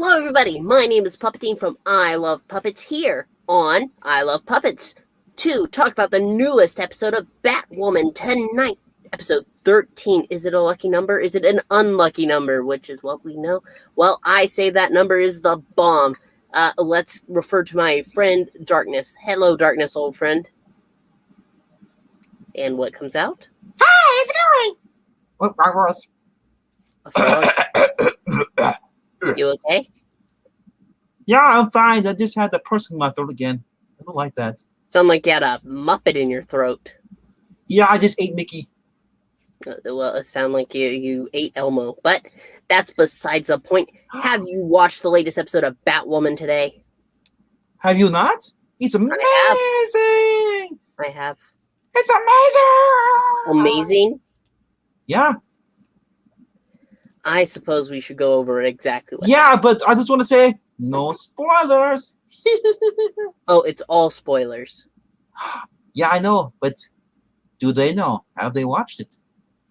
Hello, everybody. My name is Puppetine from I Love Puppets here on I Love Puppets to talk about the newest episode of Batwoman tonight. Episode 13. Is it a lucky number? Is it an unlucky number? Which is what we know. Well, I say that number is the bomb. Let's refer to my friend Darkness. Hello, Darkness, old friend. And what comes out? Hi, how's it going? What was? A frog. You okay? Yeah, I'm fine. I just had the person in my throat again. I don't like that. Sound like you had a Muppet in your throat. Yeah, I just ate Mickey. Well, it sounded like you ate Elmo, but that's besides the point. Have you watched the latest episode of Batwoman today? Have you not? It's amazing. I have. It's amazing. Amazing? Yeah. I suppose we should go over exactly what happened. But I just want to say, no spoilers. Oh, it's all spoilers. Yeah, I know, but do they know? Have they watched it?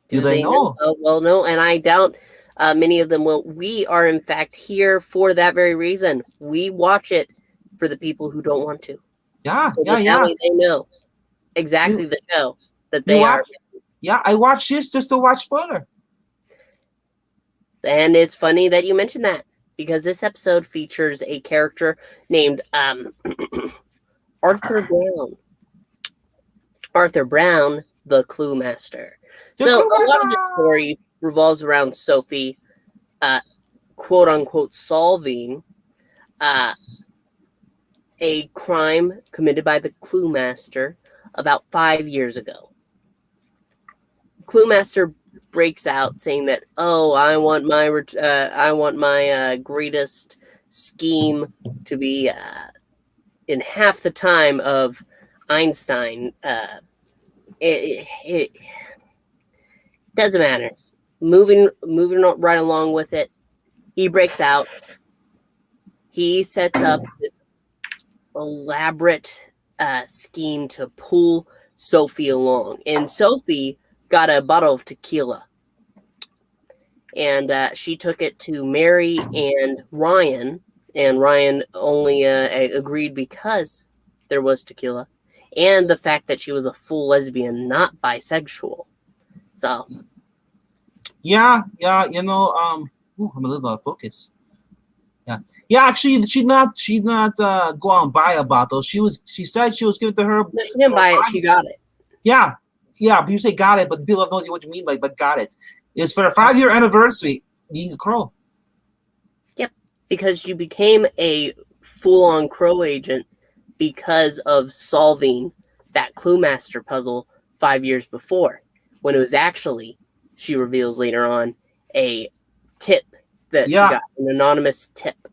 Do they know? Well, no, and I doubt many of them will. We are, in fact, here for that very reason. We watch it for the people who don't want to. Yeah, so They know exactly the show that they are. Yeah, I watch this just to watch spoiler. And it's funny that you mentioned that, because this episode features a character named Arthur Brown. Arthur Brown, the Clue Master. A lot of the story revolves around Sophie, quote-unquote, solving a crime committed by the Clue Master about 5 years ago. Clue Master breaks out saying that, I want my greatest scheme to be in half the time of Einstein. It doesn't matter. Moving right along with it, he breaks out. He sets up this elaborate scheme to pull Sophie along, and Sophie got a bottle of tequila, and she took it to Mary and Ryan only agreed because there was tequila and the fact that she was a full lesbian, not bisexual. So yeah, I'm a little out of focus. Yeah, actually, she'd not go out and buy a bottle. She said she was giving it to her. No, she didn't buy it. She got it. Yeah, but you say got it, but people don't know what you mean by but got it. It's for a 5-year anniversary being a crow. Yep, because you became a full-on crow agent because of solving that Clue Master puzzle 5 years before, when it was actually, she reveals later on, a tip that she got, an anonymous tip.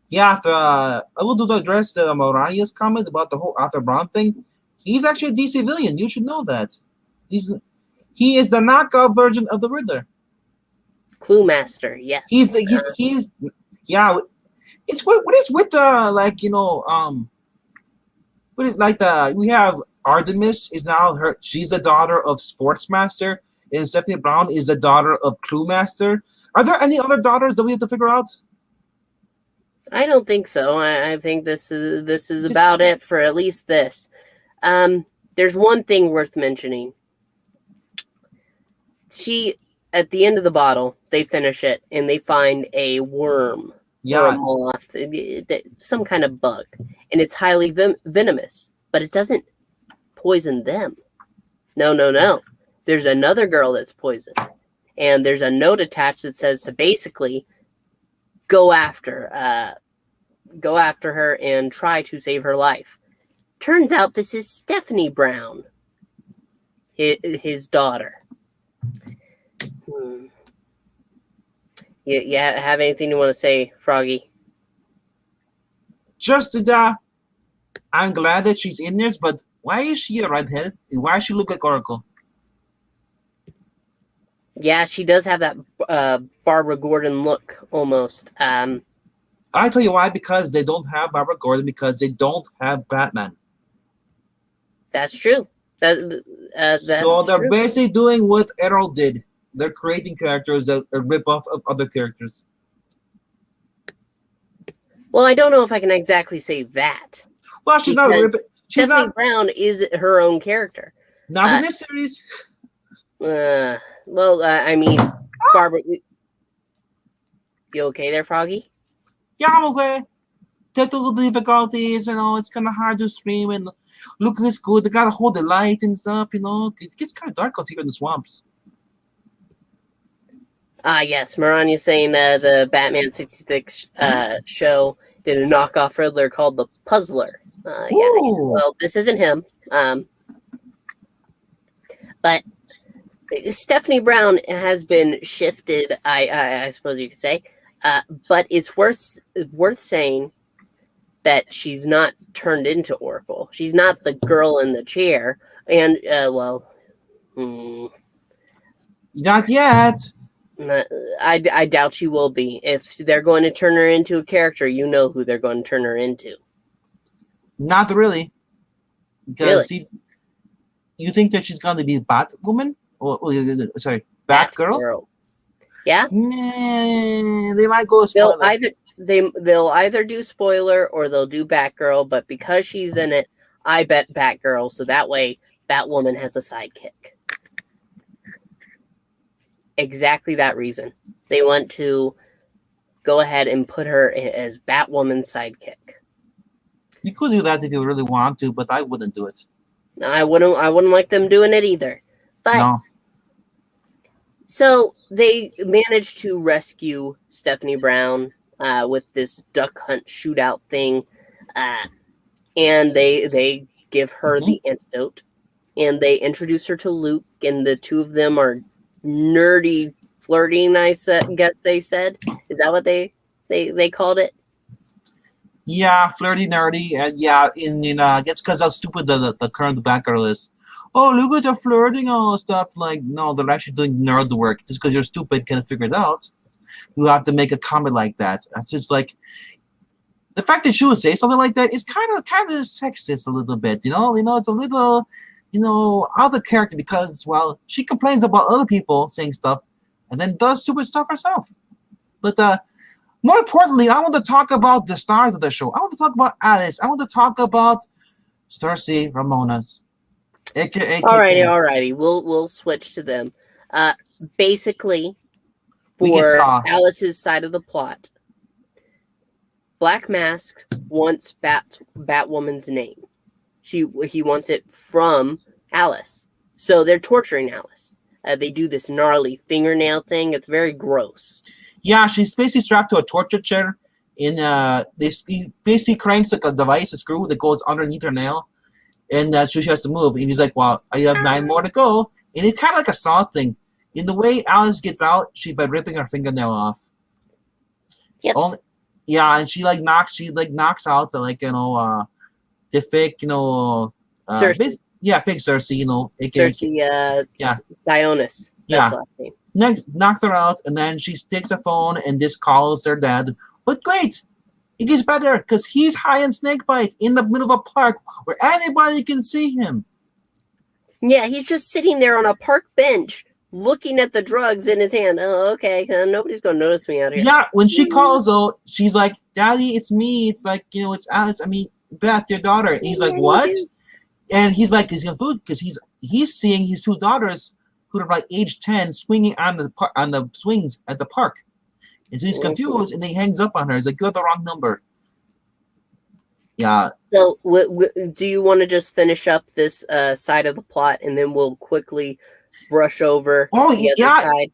Yeah, I will address the Morania's comment about the whole Arthur Brown thing. He's actually a DC villain. You should know that. He is the knockout version of the Riddler. Clue Master, yes. It's what is with we have Artemis is now she's the daughter of Sports Master, and Stephanie Brown is the daughter of Clue Master. Are there any other daughters that we have to figure out? I don't think so. I think this is about it for at least this. There's one thing worth mentioning. At the end of the bottle, they finish it and they find a worm. Or a moth, some kind of bug, and it's highly venomous, but it doesn't poison them. No. There's another girl that's poisoned, and there's a note attached that says to basically go after her and try to save her life. Turns out this is Stephanie Brown, his daughter. You have anything you want to say, Froggy? Just that I'm glad that she's in this, but why is she a redhead? And why does she look like Oracle? Yeah, she does have that Barbara Gordon look, almost. I tell you why, because they don't have Barbara Gordon, because they don't have Batman. That's true. So they're basically doing what Errol did. They're creating characters that are rip-off of other characters. Well, I don't know if I can exactly say that. Well, she's not. She's Stephanie not. Brown is her own character. Not in this series. Well, I mean, Barbara, you okay there, Froggy? Yeah, I'm okay. Technical difficulties, it's kind of hard to stream and look this good. They gotta hold the light and stuff, It gets kind of dark out here in the swamps. Yes, Marania's saying the Batman 66 show did a knockoff Riddler called the Puzzler. Yeah, well, this isn't him. But Stephanie Brown has been shifted, I suppose you could say. But it's worth saying that she's not turned into Oracle. She's not the girl in the chair. And, Not yet. I doubt she will be. If they're going to turn her into a character, you know who they're going to turn her into. Not really. Because you think that she's going to be Batwoman? Sorry, Batgirl? Yeah? They might go spoiler. They'll either do spoiler or they'll do Batgirl, but because she's in it, I bet Batgirl, so that way Batwoman has a sidekick. Exactly that reason. They want to go ahead and put her as Batwoman's sidekick. You could do that if you really want to, but I wouldn't do it. I wouldn't like them doing it either. But no. So they managed to rescue Stephanie Brown with this duck hunt shootout thing, and they give her the antidote, and they introduce her to Luke, and the two of them are nerdy flirting. I guess they said. Is that what they called it? Yeah, flirty, nerdy, and yeah, I guess because how stupid the current Batgirl is. Oh, look at the flirting and stuff. Like, no, they're actually doing nerd work. Just because you're stupid, can't figure it out. You have to make a comment like that. That's just like the fact that she would say something like that is kind of sexist a little bit. It's a little, out of character because, well, she complains about other people saying stuff and then does stupid stuff herself. But more importantly, I want to talk about the stars of the show. I want to talk about Alice. I want to talk about Cersei Ramonas. Alrighty. We'll switch to them. Basically, for Alice's side of the plot, Black Mask wants Batwoman's name. He wants it from Alice. So they're torturing Alice. They do this gnarly fingernail thing. It's very gross. Yeah, she's basically strapped to a torture chair. He basically cranks like a device, a screw that goes underneath her nail. And so she has to move. And he's like, well, I have 9 more to go. And it's kind of like a saw thing. In the way Alice gets out, by ripping her fingernail off. Yep. And she knocks out the fake, Cersei. Fake Cersei, Cersei, Dionys. That's the last name. Knocks her out, and then she takes a phone and just calls her dad. But great! It gets better because he's high on snakebite in the middle of a park where anybody can see him. Yeah, he's just sitting there on a park bench looking at the drugs in his hand. Oh, okay. Nobody's going to notice me out here. Yeah, when she calls, though, she's like, Daddy, it's me. It's like, it's Alice. I mean, Beth, your daughter. And he's like, what? And he's like, he's confused because he's seeing his 2 daughters who are like age 10 swinging on the swings at the park. And so he's confused, and then he hangs up on her. He's like, you have the wrong number. Yeah. So do you want to just finish up this side of the plot, and then we'll quickly brush over the other side?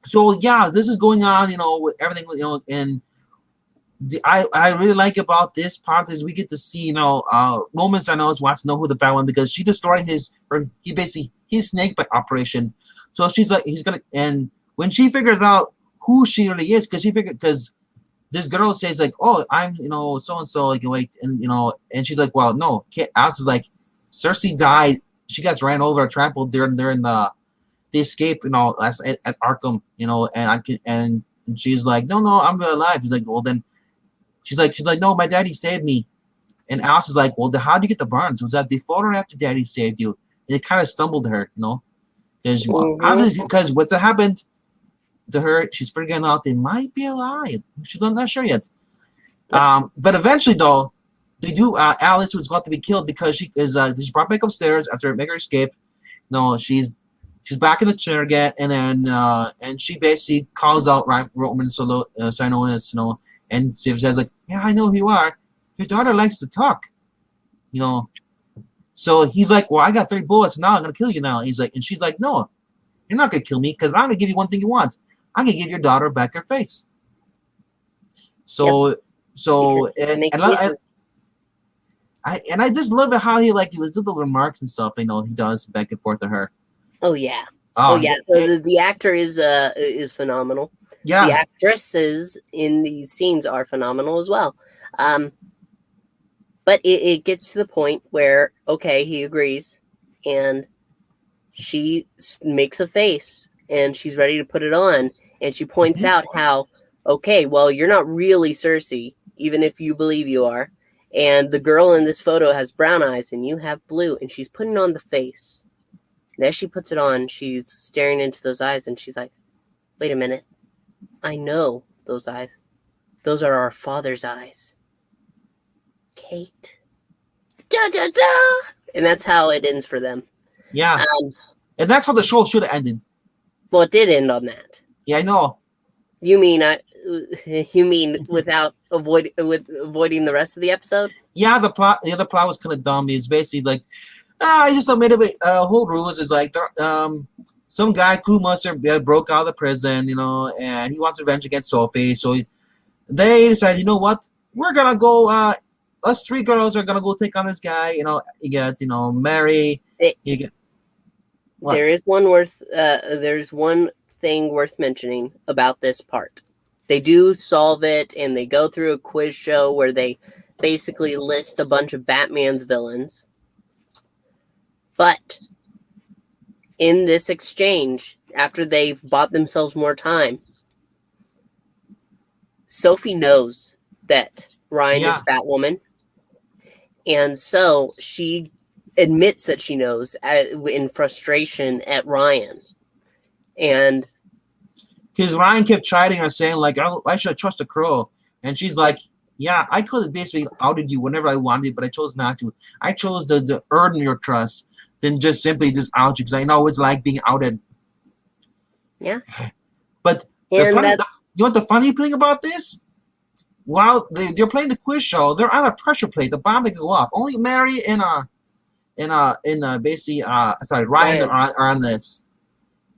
So, yeah, this is going on, with everything, and I really like about this part is we get to see, Romans wants to know who the Batwoman because she destroyed his snakebite operation. So she's like, and when she figures out who she really is, because this girl says like, oh, I'm, so and so, and she's like, well, no, Alice is like, Cersei died. She got ran over, trampled during the escape, at Arkham, and she's like, no, I'm alive. He's like, well, then. She's like, no, my daddy saved me. And Alice is like, well, how do you get the burns? Was that before or after daddy saved you? And it kind of stumbled her, because what's happened, to her. She's figuring out they might be alive. She's not sure yet. Yep. But eventually, though, they do. Alice was about to be killed because she's brought back upstairs after making her escape. No, she's back in the chair again, and then and she basically calls out Roman Sinonis, and she says like, "Yeah, I know who you are. Your daughter likes to talk, you know." So he's like, "Well, I got 3 bullets now. I'm gonna kill you now." He's like, and she's like, "No, you're not gonna kill me because I'm gonna give you one thing you want. I'm gonna give your daughter back her face." So, Yep. so Make and choices. I just love it how he little remarks and stuff. He does back and forth to her. Oh yeah. Oh yeah. The actor is phenomenal. yeah. The actresses in these scenes are phenomenal as well. But it gets to the point where, okay, he agrees, and she makes a face, and she's ready to put it on, and she points out how, okay, well, you're not really Cersei, even if you believe you are, and the girl in this photo has brown eyes, and you have blue, and she's putting on the face. And as she puts it on, she's staring into those eyes, and she's like, wait a minute. I know those eyes. Those are our father's eyes. Kate. Da, da, da. And that's how it ends for them. Yeah. And that's how the show should have ended. Well, it did end on that. Yeah, I know. You mean without avoiding the rest of the episode? Yeah, the plot was kind of dumb. It's basically like, I just made a whole rules is like, some guy, Crew Monster, broke out of the prison, and he wants revenge against Sophie. So they decided, you know what? We're gonna go. Us 3 girls are gonna go take on this guy. You get, Mary. You get. What? There's one thing worth mentioning about this part. They do solve it, and they go through a quiz show where they basically list a bunch of Batman's villains. But in this exchange, after they've bought themselves more time, Sophie knows that Ryan is Batwoman, and so she admits that she knows in frustration at Ryan. And because Ryan kept chiding her, saying like, I should trust a crow. And she's like, yeah, I could have basically outed you whenever I wanted, but I chose not to. I chose to earn your trust than just simply out you because I know it's like being outed. Yeah. But you know what the funny thing about this? While they're playing the quiz show, they're on a pressure plate. The bomb that can go off. Only Mary and basically Ryan are on this.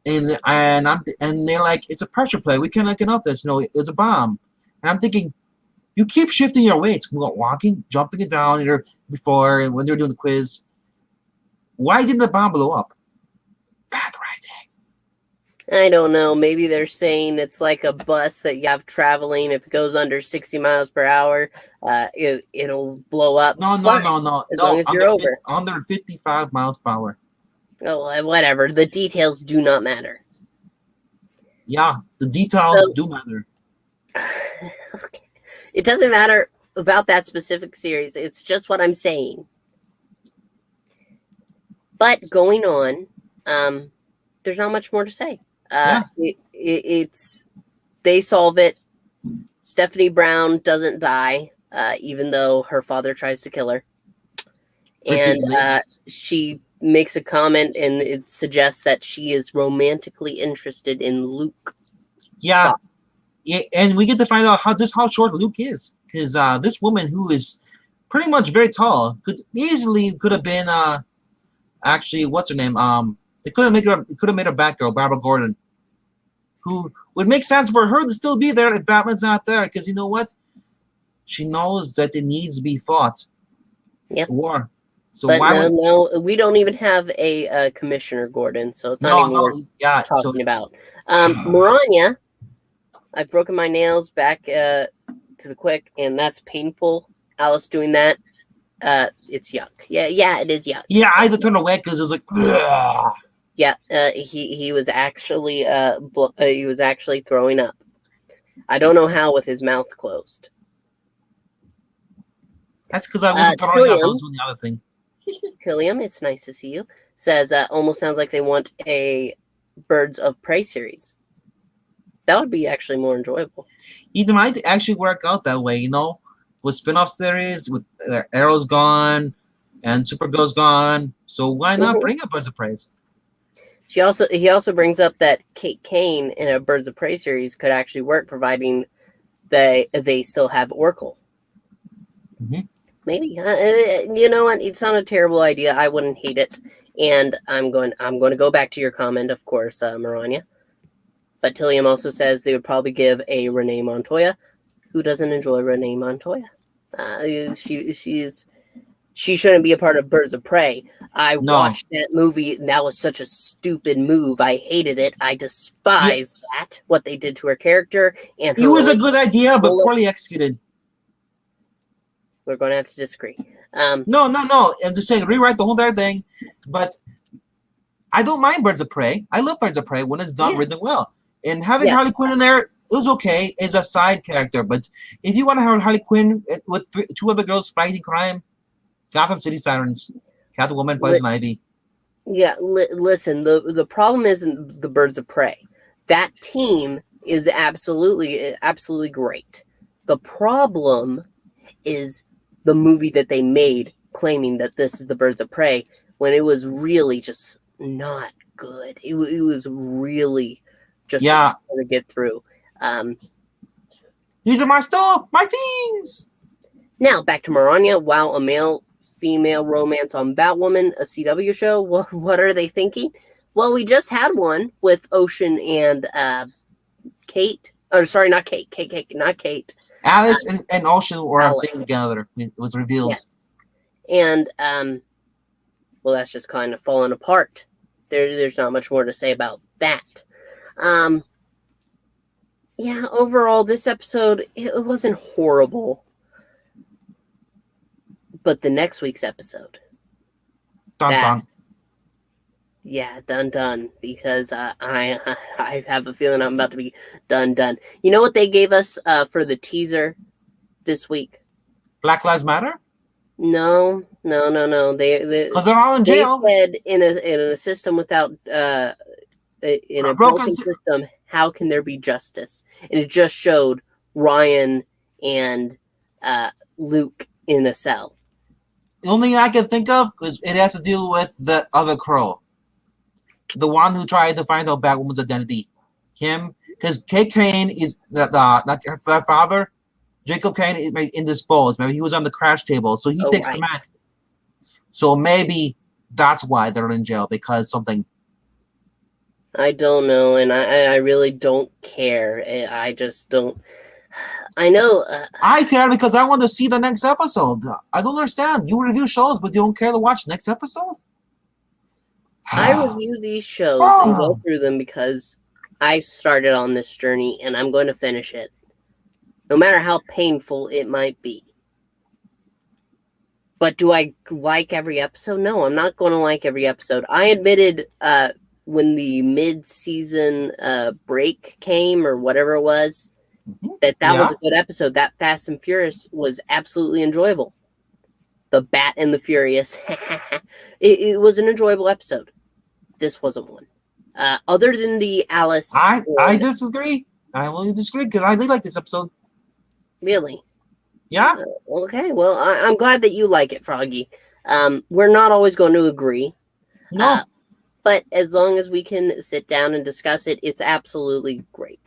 And they're like, it's a pressure plate. We cannot get off this. It's a bomb. And I'm thinking, you keep shifting your weights, walking, jumping it down before, and when they're doing the quiz. Why didn't the bomb blow up? Bad writing. I don't know. Maybe they're saying it's like a bus that you have traveling. If it goes under 60 miles per hour, it'll blow up. No. As long as you're over. Under 55 miles per hour. Oh, whatever. The details do not matter. Yeah, the details do matter. Okay. It doesn't matter about that specific series. It's just what I'm saying. But going on, there's not much more to say. They solve it. Stephanie Brown doesn't die, even though her father tries to kill her. And she makes a comment, and it suggests that she is romantically interested in Luke. Yeah, and we get to find out how short Luke is, because this woman who is pretty much very tall could have been actually, what's her name? They could have made her Batgirl, Barbara Gordon, who would make sense for her to still be there if Batman's not there, because you know what? She knows that it needs to be fought. Yep. War. So but no, we don't even have a Commissioner Gordon, so it's not even worth talking about. Maranya, I've broken my nails back to the quick, and that's painful. Alice doing that, it's yuck. Yeah, it is yuck. Yeah, I had to turn away because it was like, ugh. Yeah, he was actually throwing up. I don't know how with his mouth closed. That's because I wasn't throwing up. I was doing the other thing. Tillium, it's nice to see you. Says almost sounds like they want a Birds of Prey series. That would be actually more enjoyable. It might actually work out that way, you know, with spin-off series, with Arrow's gone and Supergirl's gone. So why not bring up Birds of Prey? He also brings up that Kate Kane in a Birds of Prey series could actually work, providing they still have Oracle. Mm-hmm. Maybe you know what? It's not a terrible idea. I wouldn't hate it. And I'm going to go back to your comment, of course, Maranya. But Tillium also says they would probably give a Renee Montoya. Who doesn't enjoy Renee Montoya? She shouldn't be a part of Birds of Prey. I watched that movie, and that was such a stupid move. I hated it. I despised that, what they did to her character. And it was a good idea, but poorly executed. We're going to have to disagree. No. I'm just saying, rewrite the whole entire thing. But I don't mind Birds of Prey. I love Birds of Prey when it's done written well. And having Harley Quinn in there, it was okay as a side character. But if you want to have Harley Quinn with two other girls fighting crime, Gotham City Sirens, Catwoman, Poison Ivy. Yeah, listen, the problem isn't the Birds of Prey. That team is absolutely great. The problem is the movie that they made claiming that this is the Birds of Prey when it was really just not good. It was really just to get through. These are my stuff, my things. Now back to Maranya. Wow, a male-female romance on Batwoman, a CW show. What are they thinking? Well, we just had one with Ocean and Kate. Oh, sorry, not Kate. Not Kate. Alice and Ocean were a thing together. It was revealed. Yes. And well, that's just kind of falling apart. There's not much more to say about that. Yeah, overall, this episode, it wasn't horrible. But the next week's episode. Dun. Yeah, done. Because I have a feeling I'm about to be done. You know what they gave us for the teaser this week? Black Lives Matter? No. Because they're all in jail. They said in a system without in a broken system, how can there be justice? And it just showed Ryan and Luke in a cell. The only thing I can think of is it has to do with the other Crow. The one who tried to find out Batwoman's identity. Him. Because Kate Kane is not her father. Jacob Kane is indisposed. Maybe he was on the crash table. So he takes command. So maybe that's why they're in jail. Because something. I don't know. And I really don't care. I just don't. I know. I care because I want to see the next episode. I don't understand. You review shows, but you don't care to watch the next episode? I review these shows and go through them because I started on this journey and I'm going to finish it. No matter how painful it might be. But do I like every episode? No, I'm not going to like every episode. I admitted when the mid-season break came or whatever it was, that was a good episode. That Fast and Furious was absolutely enjoyable. The Bat and the Furious. it was an enjoyable episode. This wasn't one. Other than the Alice. I disagree. I only disagree because I really like this episode. Really? Yeah. Okay. Well, I'm glad that you like it, Froggy. We're not always going to agree. No. But as long as we can sit down and discuss it, it's absolutely great.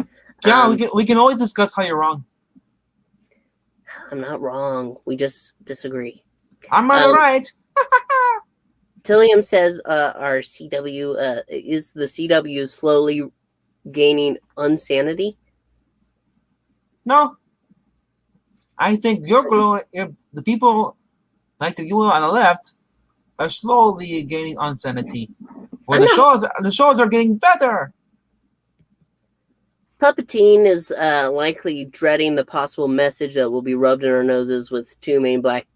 Yeah, we can always discuss how you're wrong. I'm not wrong. We just disagree. I'm right. Tillium says our CW is the CW slowly gaining unsanity. No. I think the people like you on the left are slowly gaining unsanity. Where the shows are getting better. Puppetine is likely dreading the possible message that will be rubbed in our noses with two main black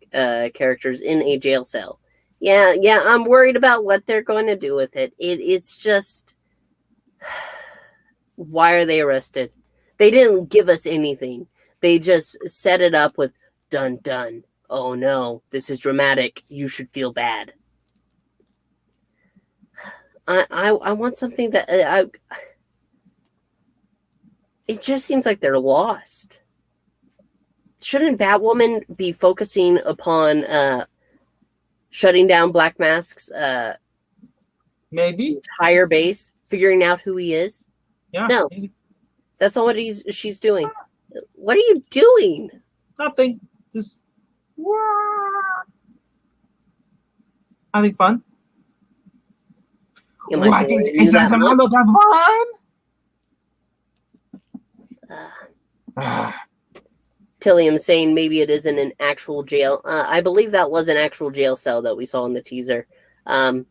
characters in a jail cell. Yeah, I'm worried about what they're going to do with it. It's just... Why are they arrested? They didn't give us anything. They just set it up with dun. Oh no, this is dramatic. You should feel bad. I want something that... It just seems like they're lost. Shouldn't Batwoman be focusing upon shutting down Black Mask's Maybe. entire base, figuring out who he is? Yeah. No, maybe. that's not what she's doing. What are you doing? Nothing. Just having fun. Am I What boring is you that much? not that fun? Tillium saying maybe it isn't an actual jail. I believe that was an actual jail cell that we saw in the teaser. I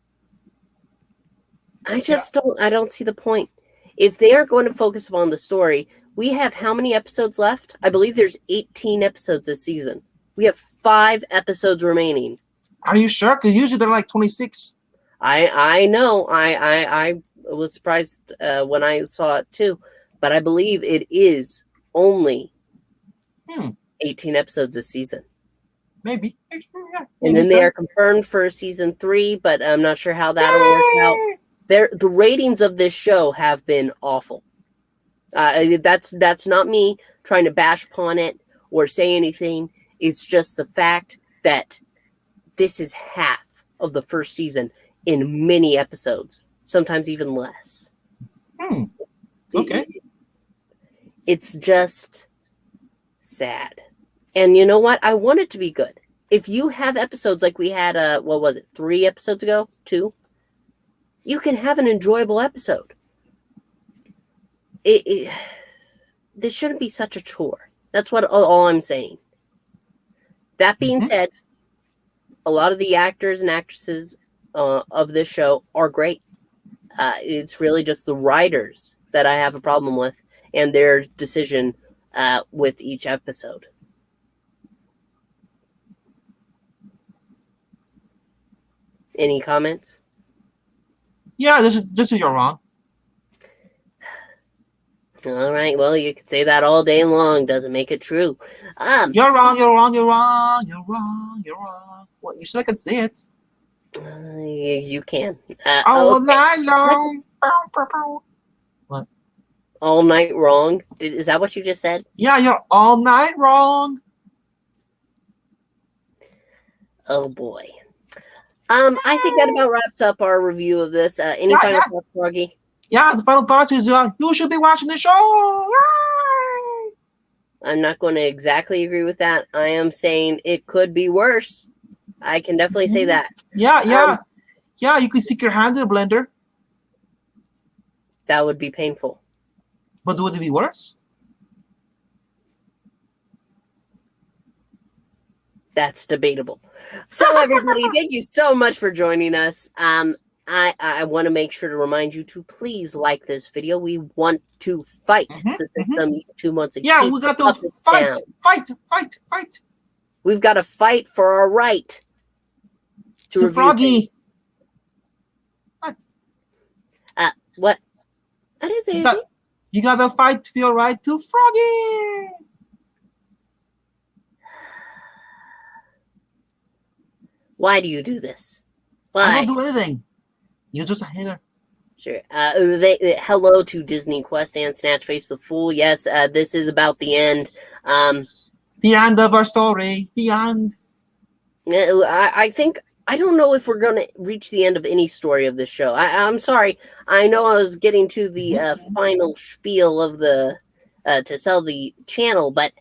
don't see the point. If they are going to focus upon the story, we have how many episodes left? I believe there's 18 episodes this season. We have 5 episodes remaining. Are you sure? Because usually they're like 26. I know. I was surprised when I saw it too, but I believe it is only 18 episodes this season. Maybe. Yeah, and then they are confirmed for season 3, but I'm not sure how that'll work out. The ratings of this show have been awful. That's not me trying to bash upon it or say anything. It's just the fact that this is half of the first season in many episodes, sometimes even less. Okay. It's just sad. And you know what? I want it to be good. If you have episodes like we had, 3 episodes ago? 2? You can have an enjoyable episode. This shouldn't be such a chore. That's all I'm saying. That being said, a lot of the actors and actresses of this show are great. It's really just the writers that I have a problem with and their decision with each episode. Any comments? Yeah, this is you're wrong. All right, well, you could say that all day long. Doesn't make it true. You're wrong. Well, you said I could say it. You can. All Okay. night long. What? All night wrong? Is that what you just said? Yeah, you're all night wrong. Oh boy. I think that about wraps up our review of this. Any final thoughts, Froggy? Yeah, the final thoughts is you should be watching the show. Yay! I'm not going to exactly agree with that. I am saying it could be worse. I can definitely say that. Yeah. You could stick your hand in the blender. That would be painful. But would it be worse? That's debatable. So everybody, thank you so much for joining us. I want to make sure to remind you to please like this video. We want to fight the system each 2 months. Yeah, we got to fight. We've got to fight for our right to review Froggy. things. What? I didn't say anything. You got to fight for your right to Froggy. Why do you do this? Why? I don't do anything. You're just a hater. Sure. Hello to Disney Quest and Snatchface the Fool. Yes, this is about the end. The end of our story. The end. I think I don't know if we're going to reach the end of any story of this show. I'm sorry. I know I was getting to the final spiel of the to sell the channel, but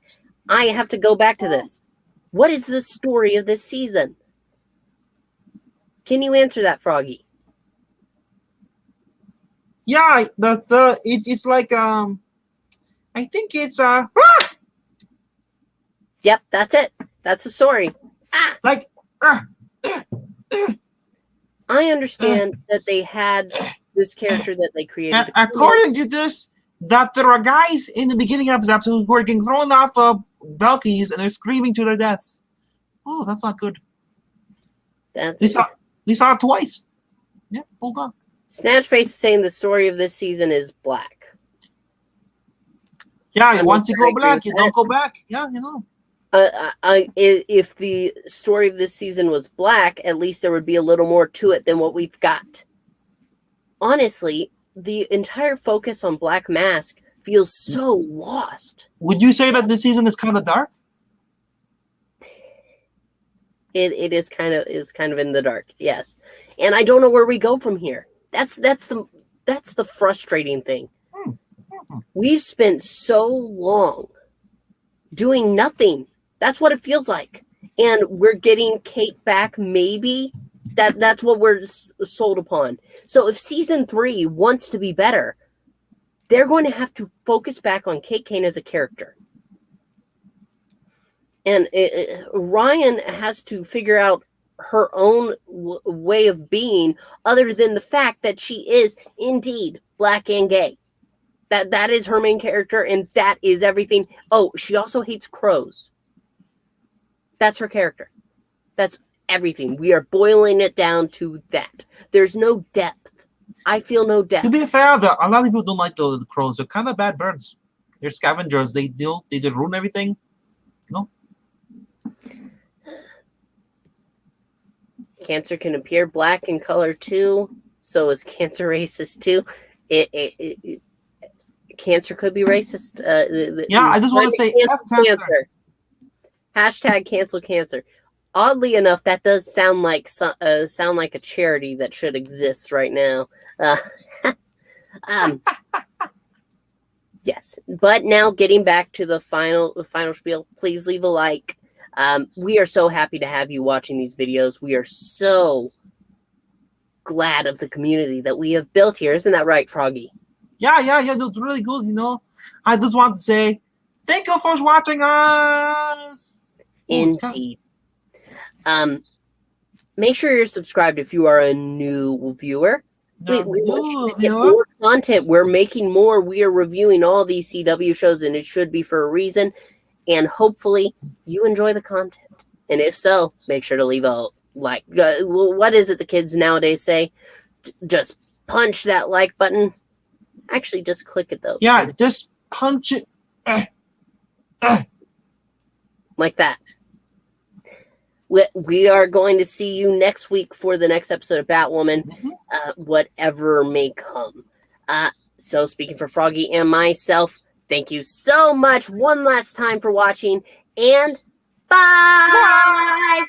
I have to go back to this. What is the story of this season? Can you answer that, Froggy? Yeah, it's like I think it's Yep, that's it. That's the story. Like I understand that they had this character that they created. According to this, that there are guys in the beginning of this episode who are getting thrown off of balconies and they're screaming to their deaths. Oh, that's not good. We saw it twice. Yeah, hold on. Snatchface is saying the story of this season is black. Yeah, once you go black, you don't go back. Yeah, you know. If the story of this season was black, at least there would be a little more to it than what we've got. Honestly, the entire focus on Black Mask feels so lost. Would you say that this season is kind of dark? It is kind of in the dark, yes. And I don't know where we go from here. That's the frustrating thing. We've spent so long doing nothing. That's what it feels like. And we're getting Kate back, maybe. That's what we're sold upon. So if season 3 wants to be better, they're going to have to focus back on Kate Kane as a character. And Ryan has to figure out her own way of being, other than the fact that she is indeed black and gay. That is her main character, and that is everything. Oh, she also hates crows. That's her character. That's everything. We are boiling it down to that. There's no depth. I feel no depth. To be fair, a lot of people don't like the crows. They're kind of bad birds. They're scavengers. They ruin everything. No. Cancer can appear black in color too. So is Cancer racist too? Cancer could be racist. I just want to say F cancer. Hashtag cancel cancer. Oddly enough, that does sound like a charity that should exist right now. Yes, but now getting back to the final spiel. Please leave a like. We are so happy to have you watching these videos. We are so glad of the community that we have built here. Isn't that right, Froggy? Yeah. That's really good. I just want to say thank you for watching us. Indeed. Make sure you're subscribed if you are a new viewer. We want you to get more content. We're making more. We are reviewing all these CW shows, and it should be for a reason. And hopefully you enjoy the content. And if so, make sure to leave a like. What is it the kids nowadays say? Just punch that like button. Actually, just click it, though. Yeah, just punch it. Like that. We are going to see you next week for the next episode of Batwoman, whatever may come. So speaking for Froggy and myself, thank you so much one last time for watching, and bye!